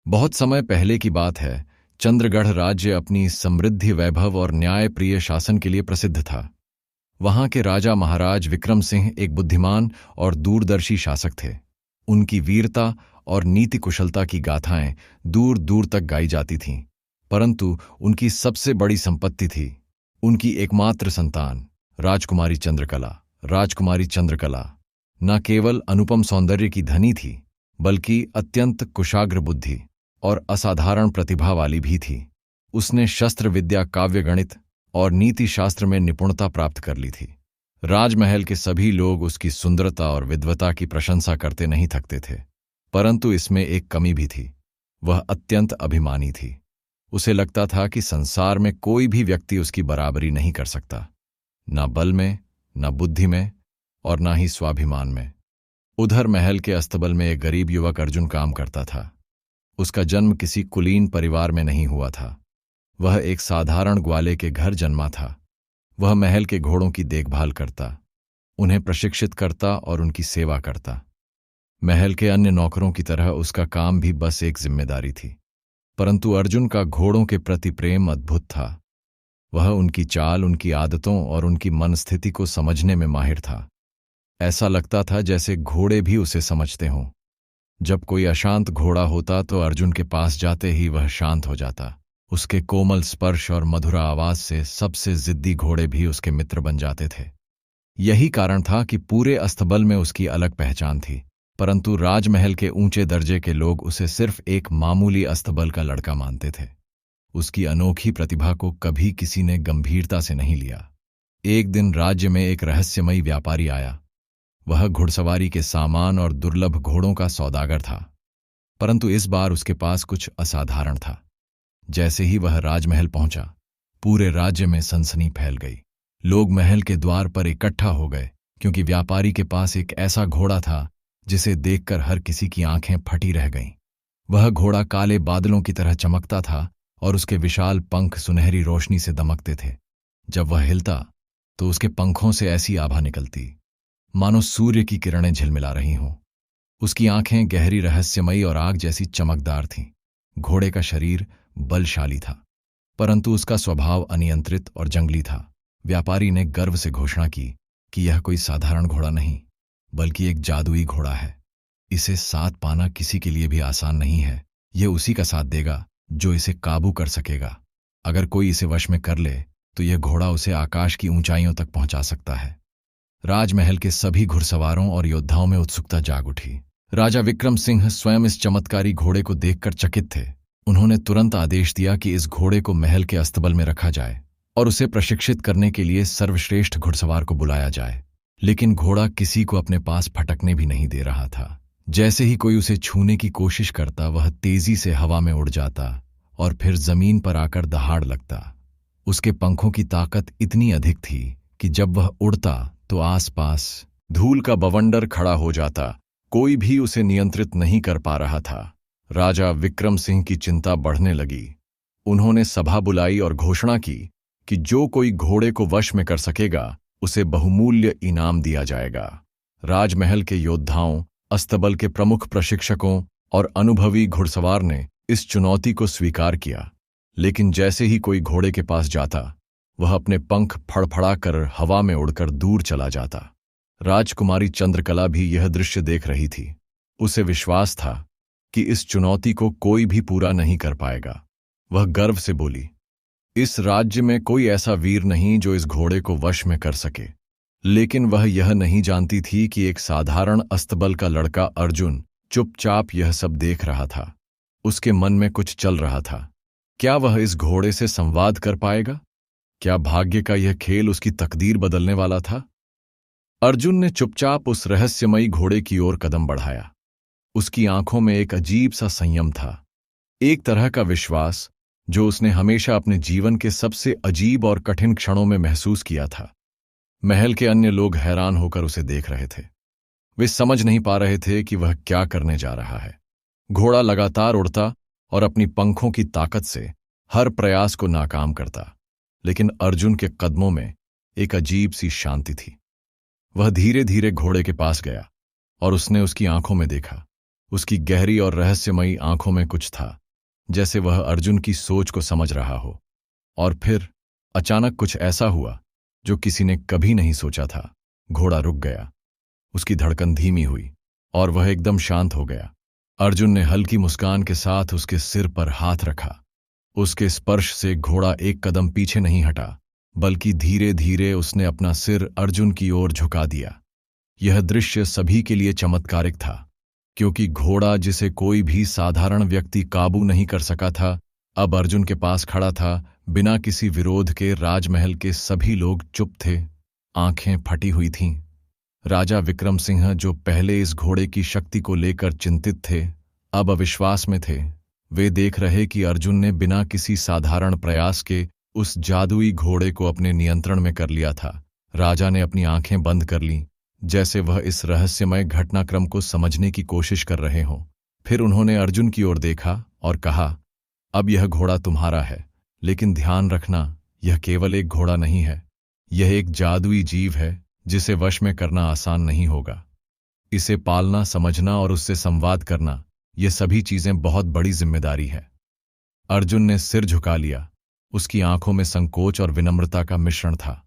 बहुत समय पहले की बात है। चंद्रगढ़ राज्य अपनी समृद्धि, वैभव और न्यायप्रिय शासन के लिए प्रसिद्ध था। वहां के राजा महाराज विक्रम सिंह एक बुद्धिमान और दूरदर्शी शासक थे। उनकी वीरता और नीति कुशलता की गाथाएं दूर दूर तक गाई जाती थीं। परंतु उनकी सबसे बड़ी संपत्ति थी उनकी एकमात्र संतान राजकुमारी चंद्रकला। राजकुमारी चंद्रकला न केवल अनुपम सौंदर्य की धनी थी, बल्कि अत्यंत कुशाग्र बुद्धि और असाधारण प्रतिभा वाली भी थी। उसने शस्त्र विद्या, काव्य, गणित और नीति शास्त्र में निपुणता प्राप्त कर ली थी। राजमहल के सभी लोग उसकी सुंदरता और विद्वता की प्रशंसा करते नहीं थकते थे, परंतु इसमें एक कमी भी थी। वह अत्यंत अभिमानी थी। उसे लगता था कि संसार में कोई भी व्यक्ति उसकी बराबरी नहीं कर सकता, न बल में, न बुद्धि में और न ही स्वाभिमान में। उधर महल के अस्तबल में एक गरीब युवक अर्जुन काम करता था। उसका जन्म किसी कुलीन परिवार में नहीं हुआ था। वह एक साधारण ग्वाले के घर जन्मा था। वह महल के घोड़ों की देखभाल करता, उन्हें प्रशिक्षित करता और उनकी सेवा करता। महल के अन्य नौकरों की तरह उसका काम भी बस एक जिम्मेदारी थी। परंतु अर्जुन का घोड़ों के प्रति प्रेम अद्भुत था। वह उनकी चाल, उनकी आदतों और उनकी मनस्थिति को समझने में माहिर था। ऐसा लगता था जैसे घोड़े भी उसे समझते हों। जब कोई अशांत घोड़ा होता तो अर्जुन के पास जाते ही वह शांत हो जाता। उसके कोमल स्पर्श और मधुर आवाज से सबसे जिद्दी घोड़े भी उसके मित्र बन जाते थे। यही कारण था कि पूरे अस्तबल में उसकी अलग पहचान थी। परंतु राजमहल के ऊंचे दर्जे के लोग उसे सिर्फ एक मामूली अस्तबल का लड़का मानते थे। उसकी अनोखी प्रतिभा को कभी किसी ने गंभीरता से नहीं लिया। एक दिन राज्य में एक रहस्यमयी व्यापारी आया। वह घुड़सवारी के सामान और दुर्लभ घोड़ों का सौदागर था, परंतु इस बार उसके पास कुछ असाधारण था। जैसे ही वह राजमहल पहुंचा, पूरे राज्य में सनसनी फैल गई। लोग महल के द्वार पर इकट्ठा हो गए, क्योंकि व्यापारी के पास एक ऐसा घोड़ा था जिसे देखकर हर किसी की आंखें फटी रह गईं। वह घोड़ा काले बादलों की तरह चमकता था और उसके विशाल पंख सुनहरी रोशनी से दमकते थे। जब वह हिलता तो उसके पंखों से ऐसी आभा निकलती मानो सूर्य की किरणें झिलमिला रही हों। उसकी आंखें गहरी, रहस्यमयी और आग जैसी चमकदार थीं। घोड़े का शरीर बलशाली था, परंतु उसका स्वभाव अनियंत्रित और जंगली था। व्यापारी ने गर्व से घोषणा की कि यह कोई साधारण घोड़ा नहीं, बल्कि एक जादुई घोड़ा है। इसे साथ पाना किसी के लिए भी आसान नहीं है। यह उसी का साथ देगा जो इसे काबू कर सकेगा। अगर कोई इसे वश में कर ले तो यह घोड़ा उसे आकाश की ऊंचाइयों तक पहुंचा सकता है। राजमहल के सभी घुड़सवारों और योद्धाओं में उत्सुकता जाग उठी। राजा विक्रम सिंह स्वयं इस चमत्कारी घोड़े को देखकर चकित थे। उन्होंने तुरंत आदेश दिया कि इस घोड़े को महल के अस्तबल में रखा जाए और उसे प्रशिक्षित करने के लिए सर्वश्रेष्ठ घुड़सवार को बुलाया जाए। लेकिन घोड़ा किसी को अपने पास फटकने भी नहीं दे रहा था। जैसे ही कोई उसे छूने की कोशिश करता, वह तेजी से हवा में उड़ जाता और फिर जमीन पर आकर दहाड़ लगता। उसके पंखों की ताकत इतनी अधिक थी कि जब वह उड़ता तो आसपास धूल का बवंडर खड़ा हो जाता। कोई भी उसे नियंत्रित नहीं कर पा रहा था। राजा विक्रम सिंह की चिंता बढ़ने लगी। उन्होंने सभा बुलाई और घोषणा की कि जो कोई घोड़े को वश में कर सकेगा उसे बहुमूल्य इनाम दिया जाएगा। राजमहल के योद्धाओं, अस्तबल के प्रमुख प्रशिक्षकों और अनुभवी घुड़सवार ने इस चुनौती को स्वीकार किया। लेकिन जैसे ही कोई घोड़े के पास जाता, वह अपने पंख फड़फड़ाकर हवा में उड़कर दूर चला जाता। राजकुमारी चंद्रकला भी यह दृश्य देख रही थी। उसे विश्वास था कि इस चुनौती को कोई भी पूरा नहीं कर पाएगा। वह गर्व से बोली, इस राज्य में कोई ऐसा वीर नहीं जो इस घोड़े को वश में कर सके। लेकिन वह यह नहीं जानती थी कि एक साधारण अस्तबल का लड़का अर्जुन चुपचाप यह सब देख रहा था। उसके मन में कुछ चल रहा था। क्या वह इस घोड़े से संवाद कर पाएगा? क्या भाग्य का यह खेल उसकी तकदीर बदलने वाला था? अर्जुन ने चुपचाप उस रहस्यमयी घोड़े की ओर कदम बढ़ाया। उसकी आंखों में एक अजीब सा संयम था, एक तरह का विश्वास जो उसने हमेशा अपने जीवन के सबसे अजीब और कठिन क्षणों में महसूस किया था। महल के अन्य लोग हैरान होकर उसे देख रहे थे। वे समझ नहीं पा रहे थे कि वह क्या करने जा रहा है। घोड़ा लगातार उड़ता और अपनी पंखों की ताकत से हर प्रयास को नाकाम करता, लेकिन अर्जुन के कदमों में एक अजीब सी शांति थी। वह धीरे धीरे घोड़े के पास गया और उसने उसकी आंखों में देखा। उसकी गहरी और रहस्यमयी आंखों में कुछ था, जैसे वह अर्जुन की सोच को समझ रहा हो। और फिर अचानक कुछ ऐसा हुआ जो किसी ने कभी नहीं सोचा था। घोड़ा रुक गया, उसकी धड़कन धीमी हुई और वह एकदम शांत हो गया। अर्जुन ने हल्की मुस्कान के साथ उसके सिर पर हाथ रखा। उसके स्पर्श से घोड़ा एक कदम पीछे नहीं हटा, बल्कि धीरे धीरे उसने अपना सिर अर्जुन की ओर झुका दिया। यह दृश्य सभी के लिए चमत्कारिक था, क्योंकि घोड़ा जिसे कोई भी साधारण व्यक्ति काबू नहीं कर सका था, अब अर्जुन के पास खड़ा था, बिना किसी विरोध के। राजमहल के सभी लोग चुप थे, आंखें फटी हुई थीं। राजा विक्रम सिंह, जो पहले इस घोड़े की शक्ति को लेकर चिंतित थे, अब अविश्वास में थे। वे देख रहे कि अर्जुन ने बिना किसी साधारण प्रयास के उस जादुई घोड़े को अपने नियंत्रण में कर लिया था। राजा ने अपनी आंखें बंद कर लीं, जैसे वह इस रहस्यमय घटनाक्रम को समझने की कोशिश कर रहे हों। फिर उन्होंने अर्जुन की ओर देखा और कहा, अब यह घोड़ा तुम्हारा है, लेकिन ध्यान रखना, यह केवल एक घोड़ा नहीं है। यह एक जादुई जीव है जिसे वश में करना आसान नहीं होगा। इसे पालना, समझना और उससे संवाद करना, ये सभी चीजें बहुत बड़ी जिम्मेदारी है। अर्जुन ने सिर झुका लिया। उसकी आंखों में संकोच और विनम्रता का मिश्रण था।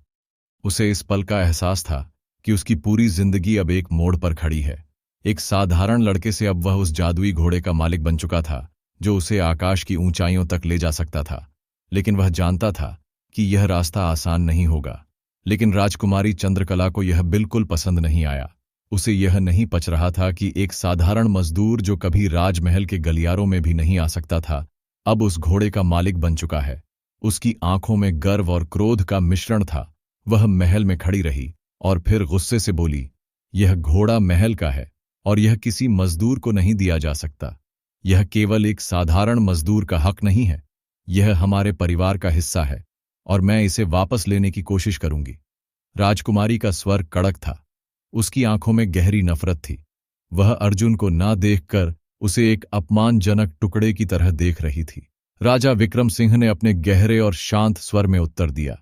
उसे इस पल का एहसास था कि उसकी पूरी जिंदगी अब एक मोड़ पर खड़ी है। एक साधारण लड़के से अब वह उस जादुई घोड़े का मालिक बन चुका था, जो उसे आकाश की ऊंचाइयों तक ले जा सकता था। लेकिन वह जानता था कि यह रास्ता आसान नहीं होगा। लेकिन राजकुमारी चंद्रकला को यह बिल्कुल पसंद नहीं आया। उसे यह नहीं पच रहा था कि एक साधारण मजदूर, जो कभी राजमहल के गलियारों में भी नहीं आ सकता था, अब उस घोड़े का मालिक बन चुका है। उसकी आंखों में गर्व और क्रोध का मिश्रण था। वह महल में खड़ी रही और फिर गुस्से से बोली, यह घोड़ा महल का है और यह किसी मजदूर को नहीं दिया जा सकता। यह केवल एक साधारण मजदूर का हक नहीं है, यह हमारे परिवार का हिस्सा है और मैं इसे वापस लेने की कोशिश करूंगी। राजकुमारी का स्वर कड़क था, उसकी आंखों में गहरी नफरत थी। वह अर्जुन को ना देखकर उसे एक अपमानजनक टुकड़े की तरह देख रही थी। राजा विक्रम सिंह ने अपने गहरे और शांत स्वर में उत्तर दिया,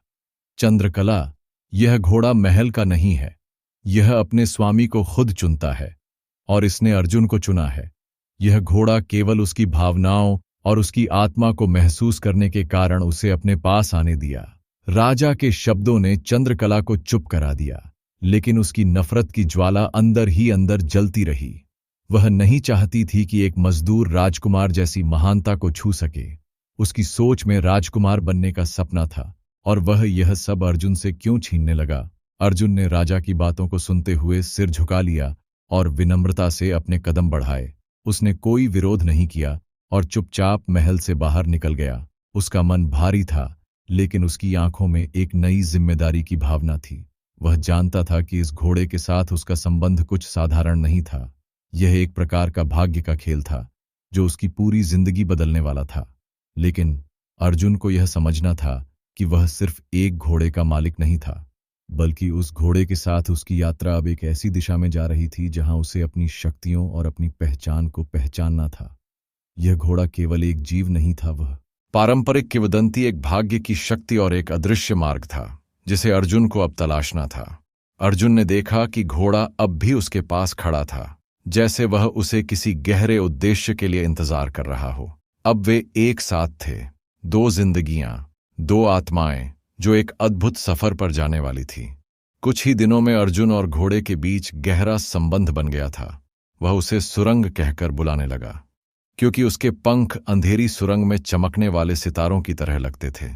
चंद्रकला, यह घोड़ा महल का नहीं है। यह अपने स्वामी को खुद चुनता है और इसने अर्जुन को चुना है। यह घोड़ा केवल उसकी भावनाओं और उसकी आत्मा को महसूस करने के कारण उसे अपने पास आने दिया। राजा के शब्दों ने चंद्रकला को चुप करा दिया, लेकिन उसकी नफरत की ज्वाला अंदर ही अंदर जलती रही। वह नहीं चाहती थी कि एक मजदूर राजकुमार जैसी महानता को छू सके। उसकी सोच में राजकुमार बनने का सपना था, और वह यह सब अर्जुन से क्यों छीनने लगा। अर्जुन ने राजा की बातों को सुनते हुए सिर झुका लिया और विनम्रता से अपने कदम बढ़ाए। उसने कोई विरोध नहीं किया और चुपचाप महल से बाहर निकल गया। उसका मन भारी था, लेकिन उसकी आंखों में एक नई जिम्मेदारी की भावना थी। वह जानता था कि इस घोड़े के साथ उसका संबंध कुछ साधारण नहीं था। यह एक प्रकार का भाग्य का खेल था, जो उसकी पूरी जिंदगी बदलने वाला था। लेकिन अर्जुन को यह समझना था कि वह सिर्फ एक घोड़े का मालिक नहीं था, बल्कि उस घोड़े के साथ उसकी यात्रा अब एक ऐसी दिशा में जा रही थी जहां उसे अपनी शक्तियों और अपनी पहचान को पहचानना था। यह घोड़ा केवल एक जीव नहीं था, वह पारंपरिक किंवदंती, एक भाग्य की शक्ति और एक अदृश्य मार्ग था, जिसे अर्जुन को अब तलाशना था। अर्जुन ने देखा कि घोड़ा अब भी उसके पास खड़ा था, जैसे वह उसे किसी गहरे उद्देश्य के लिए इंतजार कर रहा हो। अब वे एक साथ थे, दो जिंदगियां, दो आत्माएं, जो एक अद्भुत सफर पर जाने वाली थी। कुछ ही दिनों में अर्जुन और घोड़े के बीच गहरा संबंध बन गया था। वह उसे सुरंग कहकर बुलाने लगा, क्योंकि उसके पंख अंधेरी सुरंग में चमकने वाले सितारों की तरह लगते थे।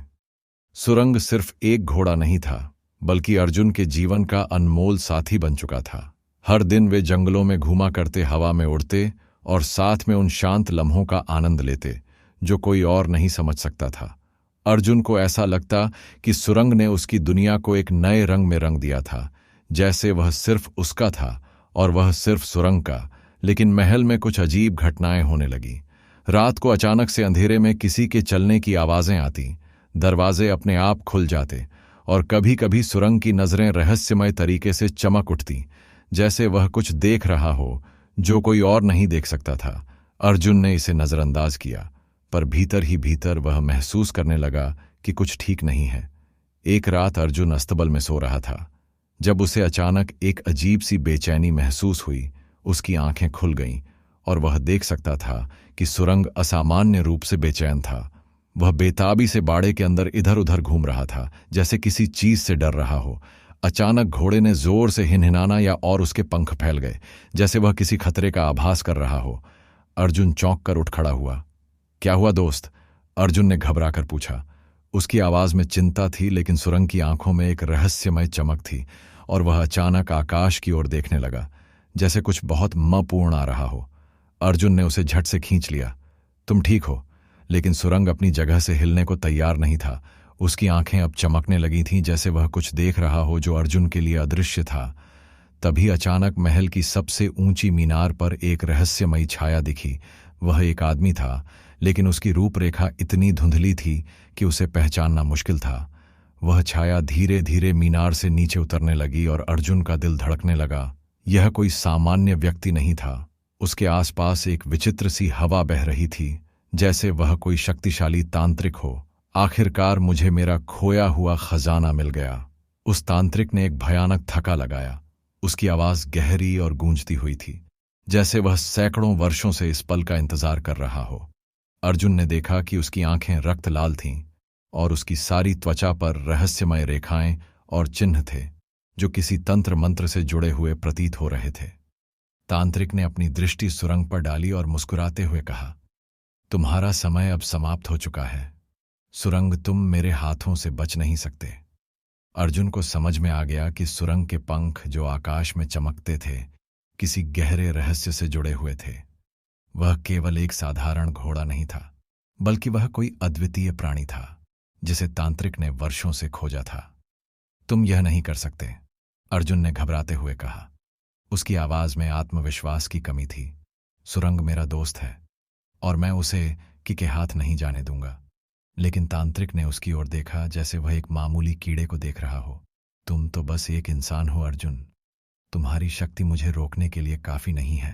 सुरंग सिर्फ एक घोड़ा नहीं था, बल्कि अर्जुन के जीवन का अनमोल साथी बन चुका था। हर दिन वे जंगलों में घूमा करते, हवा में उड़ते और साथ में उन शांत लम्हों का आनंद लेते जो कोई और नहीं समझ सकता था। अर्जुन को ऐसा लगता कि सुरंग ने उसकी दुनिया को एक नए रंग में रंग दिया था, जैसे वह सिर्फ उसका था और वह सिर्फ सुरंग का। लेकिन महल में कुछ अजीब घटनाएं होने लगी। रात को अचानक से अंधेरे में किसी के चलने की आवाजें आती, दरवाजे अपने आप खुल जाते और कभी कभी सुरंग की नजरें रहस्यमय तरीके से चमक उठती, जैसे वह कुछ देख रहा हो जो कोई और नहीं देख सकता था। अर्जुन ने इसे नजरअंदाज किया, पर भीतर ही भीतर वह महसूस करने लगा कि कुछ ठीक नहीं है। एक रात अर्जुन अस्तबल में सो रहा था, जब उसे अचानक एक अजीब सी बेचैनी महसूस हुई। उसकी आंखें खुल गईं और वह देख सकता था कि सुरंग असामान्य रूप से बेचैन था। वह बेताबी से बाड़े के अंदर इधर उधर घूम रहा था, जैसे किसी चीज से डर रहा हो। अचानक घोड़े ने जोर से हिनहिनाना या और उसके पंख फैल गए, जैसे वह किसी खतरे का आभास कर रहा हो। अर्जुन चौंक कर उठ खड़ा हुआ। क्या हुआ दोस्त? अर्जुन ने घबरा कर पूछा। उसकी आवाज में चिंता थी, लेकिन सुरंग की आंखों में एक रहस्यमय चमक थी और वह अचानक आकाश की ओर देखने लगा, जैसे कुछ बहुत महत्वपूर्ण आ रहा हो। अर्जुन ने उसे झट से खींच लिया। तुम ठीक हो? लेकिन सुरंग अपनी जगह से हिलने को तैयार नहीं था। उसकी आंखें अब चमकने लगी थीं, जैसे वह कुछ देख रहा हो जो अर्जुन के लिए अदृश्य था। तभी अचानक महल की सबसे ऊंची मीनार पर एक रहस्यमयी छाया दिखी। वह एक आदमी था, लेकिन उसकी रूपरेखा इतनी धुंधली थी कि उसे पहचानना मुश्किल था। वह छाया धीरे धीरे मीनार से नीचे उतरने लगी और अर्जुन का दिल धड़कने लगा। यह कोई सामान्य व्यक्ति नहीं था। उसके आसपास एक विचित्र सी हवा बह रही थी, जैसे वह कोई शक्तिशाली तांत्रिक हो। आखिरकार मुझे मेरा खोया हुआ खजाना मिल गया। उस तांत्रिक ने एक भयानक थका लगाया। उसकी आवाज गहरी और गूंजती हुई थी, जैसे वह सैकड़ों वर्षों से इस पल का इंतजार कर रहा हो। अर्जुन ने देखा कि उसकी आंखें रक्त लाल थीं और उसकी सारी त्वचा पर रहस्यमय रेखाएं और चिन्ह थे, जो किसी तंत्र मंत्र से जुड़े हुए प्रतीत हो रहे थे। तांत्रिक ने अपनी दृष्टि सुरंग पर डाली और मुस्कुराते हुए कहा, तुम्हारा समय अब समाप्त हो चुका है सुरंग, तुम मेरे हाथों से बच नहीं सकते। अर्जुन को समझ में आ गया कि सुरंग के पंख जो आकाश में चमकते थे, किसी गहरे रहस्य से जुड़े हुए थे। वह केवल एक साधारण घोड़ा नहीं था, बल्कि वह कोई अद्वितीय प्राणी था, जिसे तांत्रिक ने वर्षों से खोजा था। तुम यह नहीं कर सकते, अर्जुन ने घबराते हुए कहा। उसकी आवाज में आत्मविश्वास की कमी थी। सुरंग मेरा दोस्त है और मैं उसे के हाथ नहीं जाने दूंगा। लेकिन तांत्रिक ने उसकी ओर देखा, जैसे वह एक मामूली कीड़े को देख रहा हो। तुम तो बस एक इंसान हो अर्जुन, तुम्हारी शक्ति मुझे रोकने के लिए काफी नहीं है।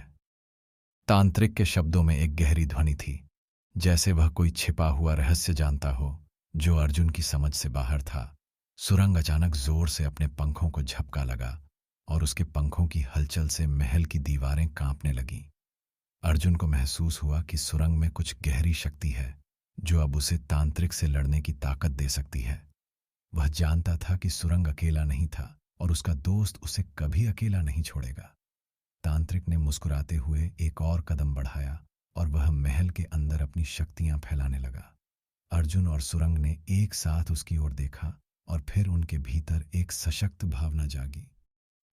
तांत्रिक के शब्दों में एक गहरी ध्वनि थी, जैसे वह कोई छिपा हुआ रहस्य जानता हो जो अर्जुन की समझ से बाहर था। सुरंग अचानक जोर से अपने पंखों को झपका लगा और उसके पंखों की हलचल से महल की दीवारें कांपने लगीं। अर्जुन को महसूस हुआ कि सुरंग में कुछ गहरी शक्ति है जो अब उसे तांत्रिक से लड़ने की ताकत दे सकती है। वह जानता था कि सुरंग अकेला नहीं था और उसका दोस्त उसे कभी अकेला नहीं छोड़ेगा। तांत्रिक ने मुस्कुराते हुए एक और कदम बढ़ाया और वह महल के अंदर अपनी शक्तियां फैलाने लगा। अर्जुन और सुरंग ने एक साथ उसकी ओर देखा और फिर उनके भीतर एक सशक्त भावना जागी।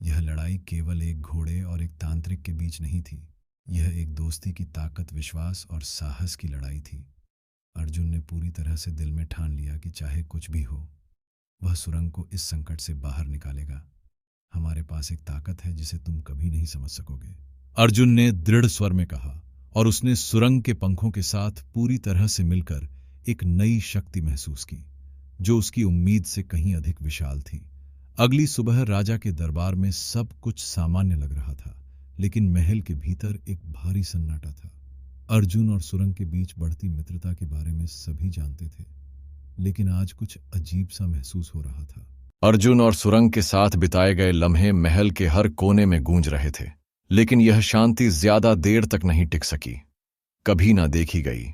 यह लड़ाई केवल एक घोड़े और एक तांत्रिक के बीच नहीं थी, यह एक दोस्ती की ताकत, विश्वास और साहस की लड़ाई थी। अर्जुन ने पूरी तरह से दिल में ठान लिया कि चाहे कुछ भी हो, वह सुरंग को इस संकट से बाहर निकालेगा। हमारे पास एक ताकत है जिसे तुम कभी नहीं समझ सकोगे, अर्जुन ने दृढ़ स्वर में कहा, और उसने सुरंग के पंखों के साथ पूरी तरह से मिलकर एक नई शक्ति महसूस की, जो उसकी उम्मीद से कहीं अधिक विशाल थी। अगली सुबह राजा के दरबार में सब कुछ सामान्य लग रहा था, लेकिन महल के भीतर एक भारी सन्नाटा था। अर्जुन और सुरंग के बीच बढ़ती मित्रता के बारे में सभी जानते थे, लेकिन आज कुछ अजीब सा महसूस हो रहा था। अर्जुन और सुरंग के साथ बिताए गए लम्हे महल के हर कोने में गूंज रहे थे, लेकिन यह शांति ज्यादा देर तक नहीं टिक सकी। कभी ना देखी गई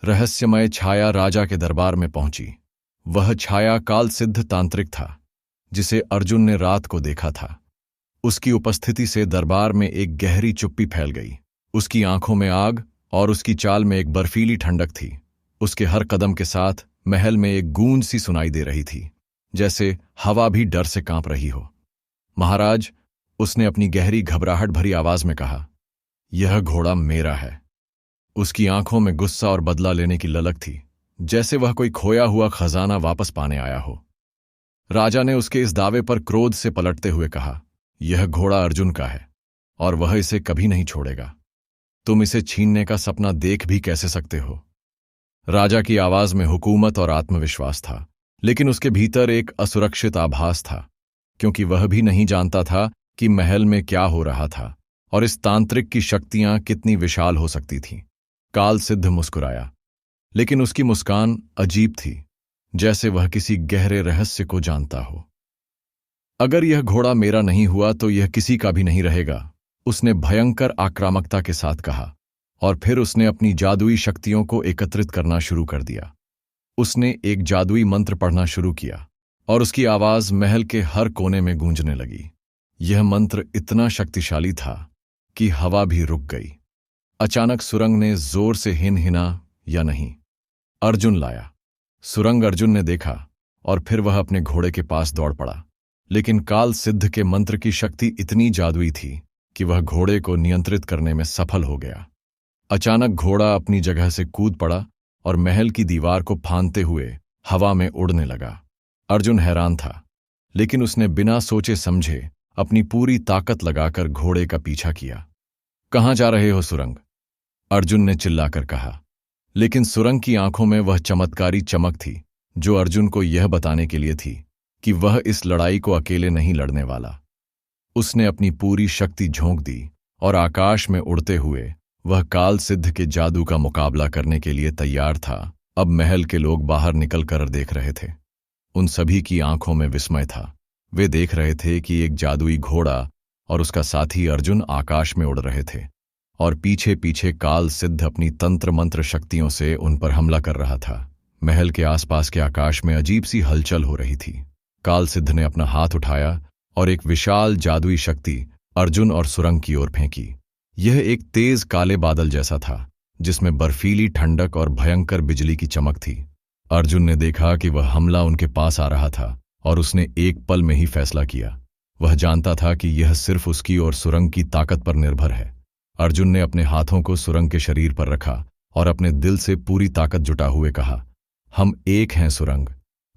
रहस्यमय छाया राजा के दरबार में पहुंची। वह छाया काल सिद्ध तांत्रिक था, जिसे अर्जुन ने रात को देखा था। उसकी उपस्थिति से दरबार में एक गहरी चुप्पी फैल गई। उसकी आंखों में आग और उसकी चाल में एक बर्फीली ठंडक थी। उसके हर कदम के साथ महल में एक गूंज सी सुनाई दे रही थी, जैसे हवा भी डर से कांप रही हो। महाराज, उसने अपनी गहरी घबराहट भरी आवाज में कहा, यह घोड़ा मेरा है। उसकी आंखों में गुस्सा और बदला लेने की ललक थी, जैसे वह कोई खोया हुआ खजाना वापस पाने आया हो। राजा ने उसके इस दावे पर क्रोध से पलटते हुए कहा, यह घोड़ा अर्जुन का है और वह इसे कभी नहीं छोड़ेगा। तुम इसे छीनने का सपना देख भी कैसे सकते हो? राजा की आवाज में हुकूमत और आत्मविश्वास था, लेकिन उसके भीतर एक असुरक्षित आभास था, क्योंकि वह भी नहीं जानता था कि महल में क्या हो रहा था और इस तांत्रिक की शक्तियां कितनी विशाल हो सकती थीं। काल सिद्ध मुस्कुराया, लेकिन उसकी मुस्कान अजीब थी, जैसे वह किसी गहरे रहस्य को जानता हो। अगर यह घोड़ा मेरा नहीं हुआ तो यह किसी का भी नहीं रहेगा, उसने भयंकर आक्रामकता के साथ कहा, और फिर उसने अपनी जादुई शक्तियों को एकत्रित करना शुरू कर दिया। उसने एक जादुई मंत्र पढ़ना शुरू किया और उसकी आवाज महल के हर कोने में गूंजने लगी। यह मंत्र इतना शक्तिशाली था कि हवा भी रुक गई। अचानक सुरंग ने जोर से हिनहिना, या नहीं, अर्जुन लाया। सुरंग अर्जुन ने देखा और फिर वह अपने घोड़े के पास दौड़ पड़ा। लेकिन काल सिद्ध के मंत्र की शक्ति इतनी जादुई थी कि वह घोड़े को नियंत्रित करने में सफल हो गया। अचानक घोड़ा अपनी जगह से कूद पड़ा और महल की दीवार को फांदते हुए हवा में उड़ने लगा। अर्जुन हैरान था, लेकिन उसने बिना सोचे समझे अपनी पूरी ताकत लगाकर घोड़े का पीछा किया। कहाँ जा रहे हो सुरंग? अर्जुन ने चिल्लाकर कहा। लेकिन सुरंग की आंखों में वह चमत्कारी चमक थी जो अर्जुन को यह बताने के लिए थी कि वह इस लड़ाई को अकेले नहीं लड़ने वाला। उसने अपनी पूरी शक्ति झोंक दी और आकाश में उड़ते हुए वह काल सिद्ध के जादू का मुकाबला करने के लिए तैयार था। अब महल के लोग बाहर निकलकर देख रहे थे। उन सभी की आंखों में विस्मय था। वे देख रहे थे कि एक जादुई घोड़ा और उसका साथी अर्जुन आकाश में उड़ रहे थे, और पीछे पीछे काल सिद्ध अपनी तंत्र मंत्र शक्तियों से उन पर हमला कर रहा था। महल के आसपास के आकाश में अजीब सी हलचल हो रही थी। काल सिद्ध ने अपना हाथ उठाया और एक विशाल जादुई शक्ति अर्जुन और सुरंग की ओर फेंकी। यह एक तेज काले बादल जैसा था जिसमें बर्फीली ठंडक और भयंकर बिजली की चमक थी। अर्जुन ने देखा कि वह हमला उनके पास आ रहा था और उसने एक पल में ही फैसला किया। वह जानता था कि यह सिर्फ उसकी और सुरंग की ताकत पर निर्भर है। अर्जुन ने अपने हाथों को सुरंग के शरीर पर रखा और अपने दिल से पूरी ताकत जुटा हुए कहा, हम एक हैं सुरंग,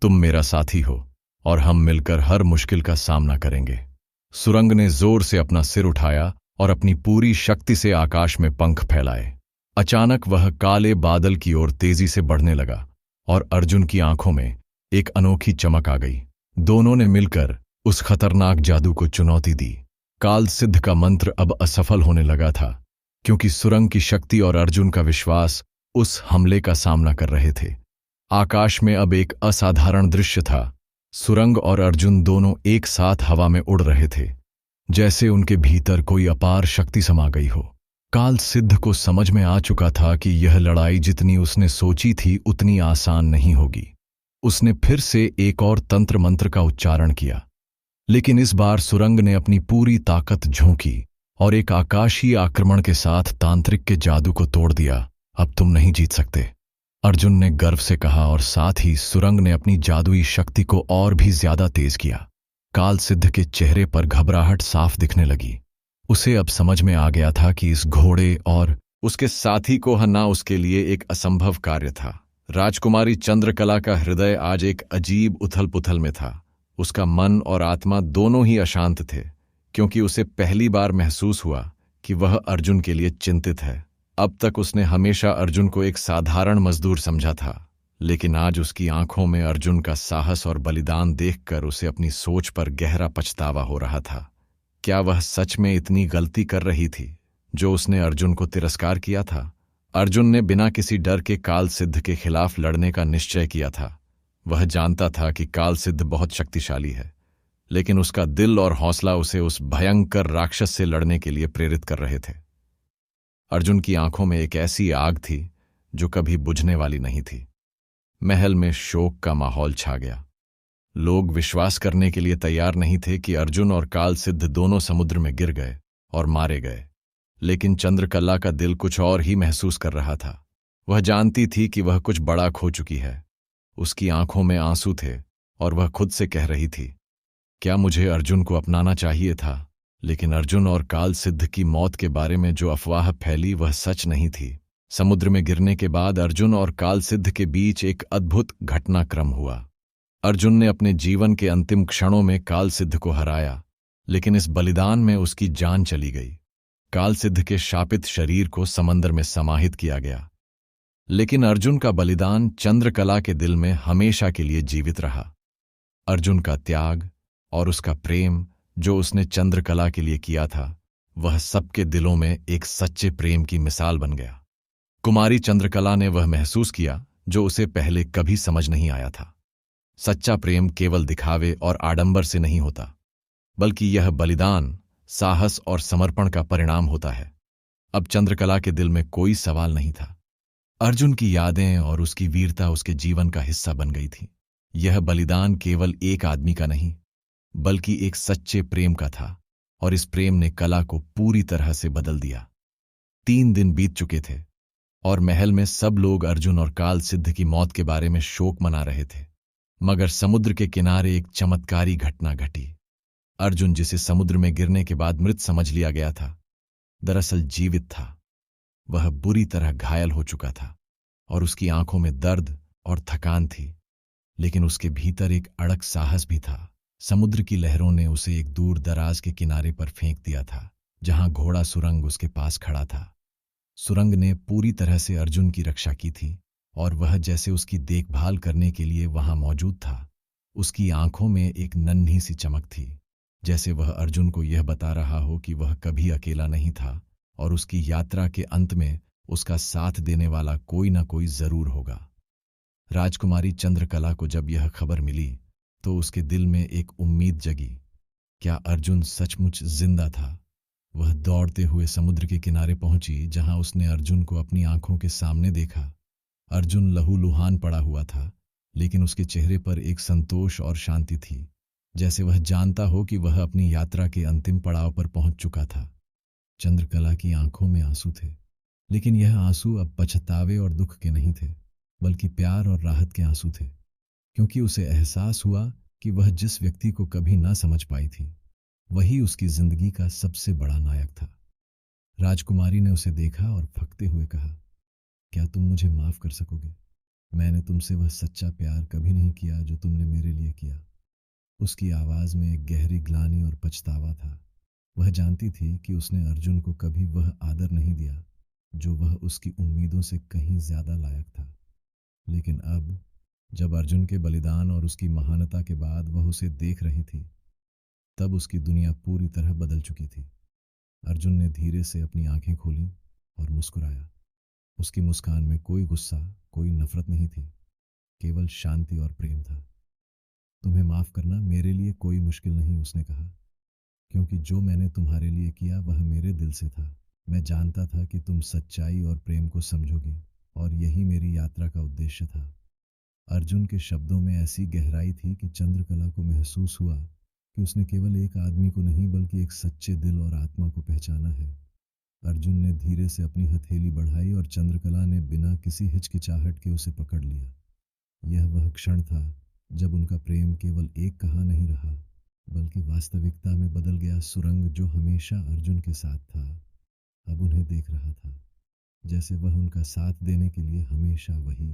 तुम मेरा साथी हो और हम मिलकर हर मुश्किल का सामना करेंगे। सुरंग ने जोर से अपना सिर उठाया और अपनी पूरी शक्ति से आकाश में पंख फैलाए। अचानक वह काले बादल की ओर तेजी से बढ़ने लगा और अर्जुन की आंखों में एक अनोखी चमक आ गई। दोनों ने मिलकर उस खतरनाक जादू को चुनौती दी। काल सिद्ध का मंत्र अब असफल होने लगा था क्योंकि सुरंग की शक्ति और अर्जुन का विश्वास उस हमले का सामना कर रहे थे। आकाश में अब एक असाधारण दृश्य था। सुरंग और अर्जुन दोनों एक साथ हवा में उड़ रहे थे, जैसे उनके भीतर कोई अपार शक्ति समा गई हो। काल सिद्ध को समझ में आ चुका था कि यह लड़ाई जितनी उसने सोची थी उतनी आसान नहीं होगी। उसने फिर से एक और तंत्र मंत्र का उच्चारण किया, लेकिन इस बार सुरंग ने अपनी पूरी ताकत झोंकी और एक आकाशीय आक्रमण के साथ तांत्रिक के जादू को तोड़ दिया। अब तुम नहीं जीत सकते, अर्जुन ने गर्व से कहा, और साथ ही सुरंग ने अपनी जादुई शक्ति को और भी ज्यादा तेज किया। काल सिद्ध के चेहरे पर घबराहट साफ दिखने लगी। उसे अब समझ में आ गया था कि इस घोड़े और उसके साथी को हराना उसके लिए एक असंभव कार्य था। राजकुमारी चंद्रकला का हृदय आज एक अजीब उथल पुथल में था। उसका मन और आत्मा दोनों ही अशांत थे, क्योंकि उसे पहली बार महसूस हुआ कि वह अर्जुन के लिए चिंतित है। अब तक उसने हमेशा अर्जुन को एक साधारण मजदूर समझा था, लेकिन आज उसकी आंखों में अर्जुन का साहस और बलिदान देखकर उसे अपनी सोच पर गहरा पछतावा हो रहा था। क्या वह सच में इतनी गलती कर रही थी जो उसने अर्जुन को तिरस्कार किया था? अर्जुन ने बिना किसी डर के काल सिद्ध के खिलाफ लड़ने का निश्चय किया था। वह जानता था कि काल सिद्ध बहुत शक्तिशाली है, लेकिन उसका दिल और हौसला उसे उस भयंकर राक्षस से लड़ने के लिए प्रेरित कर रहे थे। अर्जुन की आंखों में एक ऐसी आग थी जो कभी बुझने वाली नहीं थी। महल में शोक का माहौल छा गया। लोग विश्वास करने के लिए तैयार नहीं थे कि अर्जुन और काल सिद्ध दोनों समुद्र में गिर गए और मारे गए। लेकिन चंद्रकला का दिल कुछ और ही महसूस कर रहा था। वह जानती थी कि वह कुछ बड़ा खो चुकी है। उसकी आंखों में आंसू थे और वह खुद से कह रही थी, क्या मुझे अर्जुन को अपनाना चाहिए था? लेकिन अर्जुन और काल सिद्ध की मौत के बारे में जो अफवाह फैली वह सच नहीं थी। समुद्र में गिरने के बाद अर्जुन और काल सिद्ध के बीच एक अद्भुत घटनाक्रम हुआ। अर्जुन ने अपने जीवन के अंतिम क्षणों में काल सिद्ध को हराया, लेकिन इस बलिदान में उसकी जान चली गई। काल सिद्ध के शापित शरीर को समंदर में समाहित किया गया, लेकिन अर्जुन का बलिदान चंद्रकला के दिल में हमेशा के लिए जीवित रहा। अर्जुन का त्याग और उसका प्रेम जो उसने चंद्रकला के लिए किया था, वह सबके दिलों में एक सच्चे प्रेम की मिसाल बन गया। कुमारी चंद्रकला ने वह महसूस किया जो उसे पहले कभी समझ नहीं आया था। सच्चा प्रेम केवल दिखावे और आडंबर से नहीं होता, बल्कि यह बलिदान, साहस और समर्पण का परिणाम होता है। अब चंद्रकला के दिल में कोई सवाल नहीं था। अर्जुन की यादें और उसकी वीरता उसके जीवन का हिस्सा बन गई थी। यह बलिदान केवल एक आदमी का नहीं, बल्कि एक सच्चे प्रेम का था, और इस प्रेम ने कला को पूरी तरह से बदल दिया। 3 दिन बीत चुके थे और महल में सब लोग अर्जुन और काल सिद्ध की मौत के बारे में शोक मना रहे थे। मगर समुद्र के किनारे एक चमत्कारी घटना घटी। अर्जुन, जिसे समुद्र में गिरने के बाद मृत समझ लिया गया था, दरअसल जीवित था। वह बुरी तरह घायल हो चुका था और उसकी आंखों में दर्द और थकान थी, लेकिन उसके भीतर एक अड़क साहस भी था। समुद्र की लहरों ने उसे एक दूर दराज के किनारे पर फेंक दिया था, जहां घोड़ा सुरंग उसके पास खड़ा था। सुरंग ने पूरी तरह से अर्जुन की रक्षा की थी और वह जैसे उसकी देखभाल करने के लिए वहां मौजूद था। उसकी आंखों में एक नन्ही सी चमक थी, जैसे वह अर्जुन को यह बता रहा हो कि वह कभी अकेला नहीं था और उसकी यात्रा के अंत में उसका साथ देने वाला कोई ना कोई जरूर होगा। राजकुमारी चंद्रकला को जब यह खबर मिली तो उसके दिल में एक उम्मीद जगी। क्या अर्जुन सचमुच जिंदा था? वह दौड़ते हुए समुद्र के किनारे पहुंची, जहां उसने अर्जुन को अपनी आंखों के सामने देखा। अर्जुन लहूलुहान पड़ा हुआ था, लेकिन उसके चेहरे पर एक संतोष और शांति थी, जैसे वह जानता हो कि वह अपनी यात्रा के अंतिम पड़ाव पर पहुंच चुका था। चंद्रकला की आंखों में आंसू थे, लेकिन यह आंसू अब पछतावे और दुख के नहीं थे, बल्कि प्यार और राहत के आंसू थे, क्योंकि उसे एहसास हुआ कि वह जिस व्यक्ति को कभी ना समझ पाई थी, वही उसकी जिंदगी का सबसे बड़ा नायक था। राजकुमारी ने उसे देखा और फंकते हुए कहा, क्या तुम मुझे माफ कर सकोगे? मैंने तुमसे वह सच्चा प्यार कभी नहीं किया जो तुमने मेरे लिए किया। उसकी आवाज में एक गहरी ग्लानि और पछतावा था। वह जानती थी कि उसने अर्जुन को कभी वह आदर नहीं दिया जो वह उसकी उम्मीदों से कहीं ज्यादा लायक था। लेकिन अब, जब अर्जुन के बलिदान और उसकी महानता के बाद वह उसे देख रही थी, तब उसकी दुनिया पूरी तरह बदल चुकी थी। अर्जुन ने धीरे से अपनी आंखें खोली और मुस्कुराया। उसकी मुस्कान में कोई गुस्सा, कोई नफरत नहीं थी, केवल शांति और प्रेम था। तुम्हें माफ करना मेरे लिए कोई मुश्किल नहीं, उसने कहा, क्योंकि जो मैंने तुम्हारे लिए किया वह मेरे दिल से था। मैं जानता था कि तुम सच्चाई और प्रेम को समझोगी, और यही मेरी यात्रा का उद्देश्य था। अर्जुन के शब्दों में ऐसी गहराई थी कि चंद्रकला को महसूस हुआ कि उसने केवल एक आदमी को नहीं, बल्कि एक सच्चे दिल और आत्मा को पहचाना है। अर्जुन ने धीरे से अपनी हथेली बढ़ाई और चंद्रकला ने बिना किसी हिचकिचाहट के उसे पकड़ लिया। यह वह क्षण था जब उनका प्रेम केवल एक कहा नहीं रहा, बल्कि वास्तविकता में बदल गया। सुरंग, जो हमेशा अर्जुन के साथ था, अब उन्हें देख रहा था, जैसे वह उनका साथ देने के लिए हमेशा वही